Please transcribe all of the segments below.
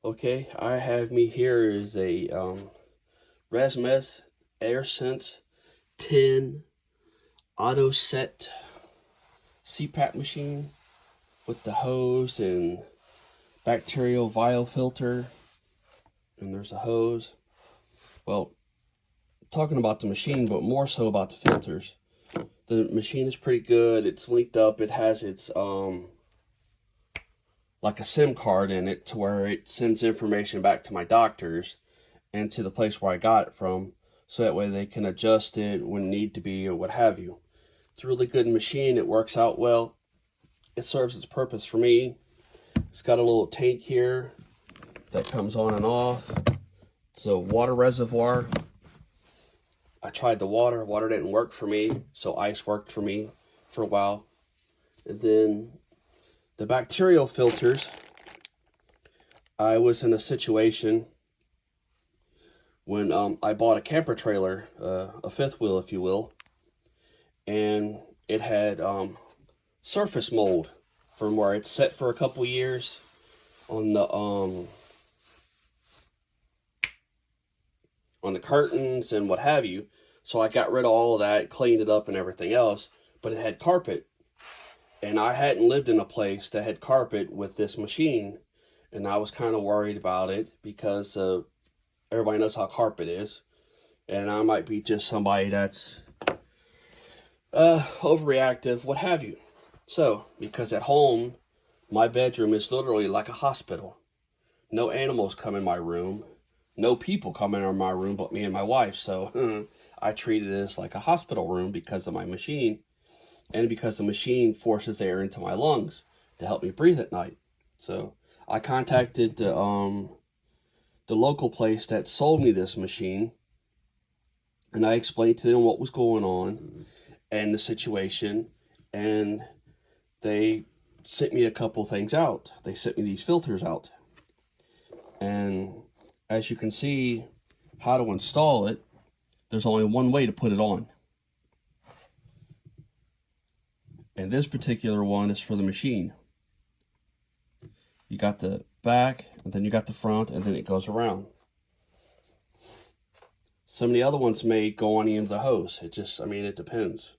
Okay, I have me here is a Resmed airsense 10 auto set CPAP machine with the hose and bacterial vial filter, and there's a hose. Well, talking about the machine, but more so about the filters. The machine is pretty good. It's linked up. It has its like a SIM card in it to where it sends information back to my doctors and to the place where I got it from, so that way they can adjust it when need to be or what have you. It's a really good machine. It works out well. It serves its purpose for me. It's got a little tank here that comes on and off. It's a water reservoir. I tried the water. Water didn't work for me, so ice worked for me for a while. And then the bacterial filters, I was in a situation when I bought a camper trailer, a fifth wheel, if you will, and it had surface mold from where it's set for a couple years on the curtains and what have you. So I got rid of all of that, cleaned it up and everything else, but it had carpet. And I hadn't lived in a place that had carpet with this machine, and I was kind of worried about it because everybody knows how carpet is, and I might be just somebody that's overreactive, what have you. So, because at home, my bedroom is literally like a hospital. No animals come in my room. No people come in my room but me and my wife. So I treat it as like a hospital room because of my machine, and because the machine forces air into my lungs to help me breathe at night. So I contacted the local place that sold me this machine, and I explained to them what was going on and the situation, and they sent me a couple things out. They sent me these filters out, and as you can see how to install it, there's only one way to put it on. And this particular one is for the machine. You got the back, and then you got the front, and then it goes around. Some of the other ones may go on the end of the hose. It depends.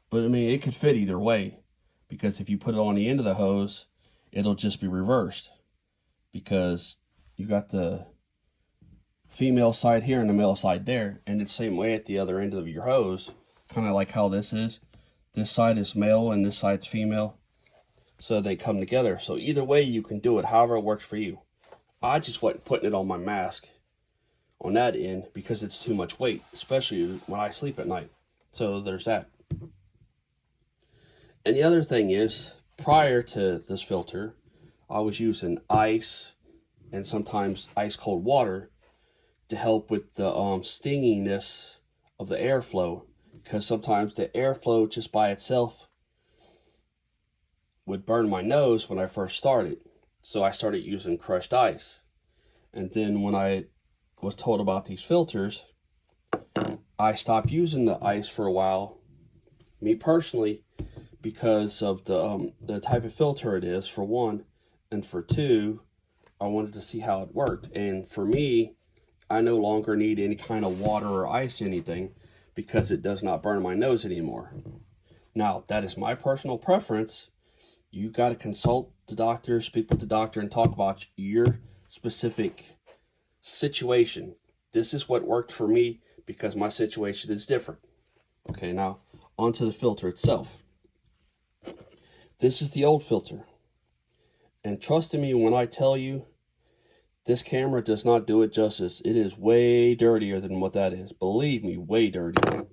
But it could fit either way, because if you put it on the end of the hose, it'll just be reversed, because you got the female side here and the male side there, and it's the same way at the other end of your hose, kind of like how this is. This side is male and this side's female, so they come together. So either way you can do it, however it works for you. I just wasn't putting it on my mask on that end because it's too much weight, especially when I sleep at night. So there's that. And the other thing is, prior to this filter, I was using ice and sometimes ice cold water to help with the stinginess of the airflow, because sometimes the airflow just by itself would burn my nose when I first started. So I started using crushed ice. And then when I was told about these filters, I stopped using the ice for a while, me personally, because of the type of filter it is, for one, and for two, I wanted to see how it worked. And for me, I no longer need any kind of water or ice anything, because it does not burn my nose anymore. Now, that is my personal preference. You got to consult the doctor, speak with the doctor, and talk about your specific situation. This is what worked for me because my situation is different. Okay, now onto the filter itself. This is the old filter. And trust me when I tell you, this camera does not do it justice. It is way dirtier than what that is. Believe me, way dirtier.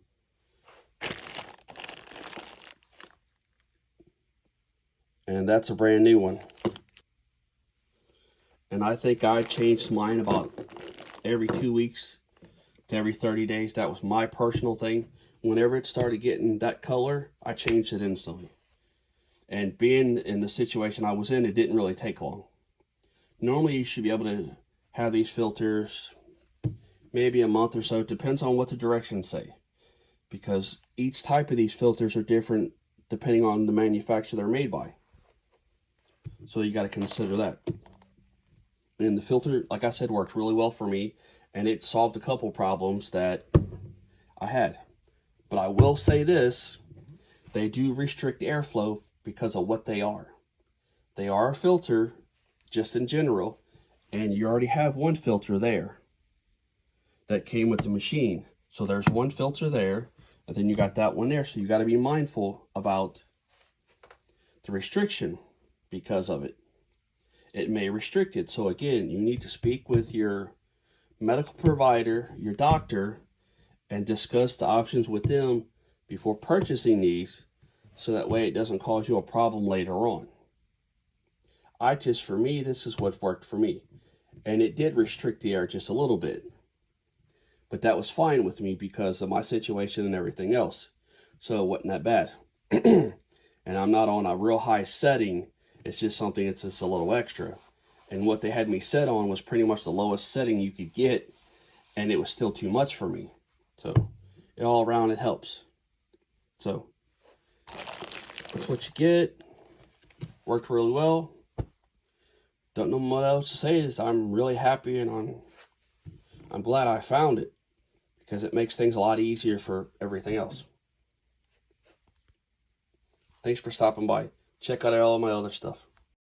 And that's a brand new one. And I think I changed mine about every 2 weeks to every 30 days. That was my personal thing. Whenever it started getting that color, I changed it instantly. And being in the situation I was in, it didn't really take long. Normally, you should be able to have these filters maybe a month or so. It depends on what the directions say, because each type of these filters are different depending on the manufacturer they're made by. So you got to consider that. And the filter, like I said, worked really well for me, and it solved a couple problems that I had. But I will say this, they do restrict airflow because of what they are. They are a filter, just in general, and you already have one filter there that came with the machine. So there's one filter there, and then you got that one there. So you got to be mindful about the restriction because of it. It may restrict it. So again, you need to speak with your medical provider, your doctor, and discuss the options with them before purchasing these, so that way it doesn't cause you a problem later on. For me, this is what worked for me. And it did restrict the air just a little bit. But that was fine with me because of my situation and everything else. So it wasn't that bad. And I'm not on a real high setting. It's just something that's just a little extra. And what they had me set on was pretty much the lowest setting you could get. And it was still too much for me. So all around it helps. So that's what you get. Worked really well. Don't know what else to say. Is I'm really happy, and I'm glad I found it, because it makes things a lot easier for everything else. Thanks for stopping by. Check out all my other stuff.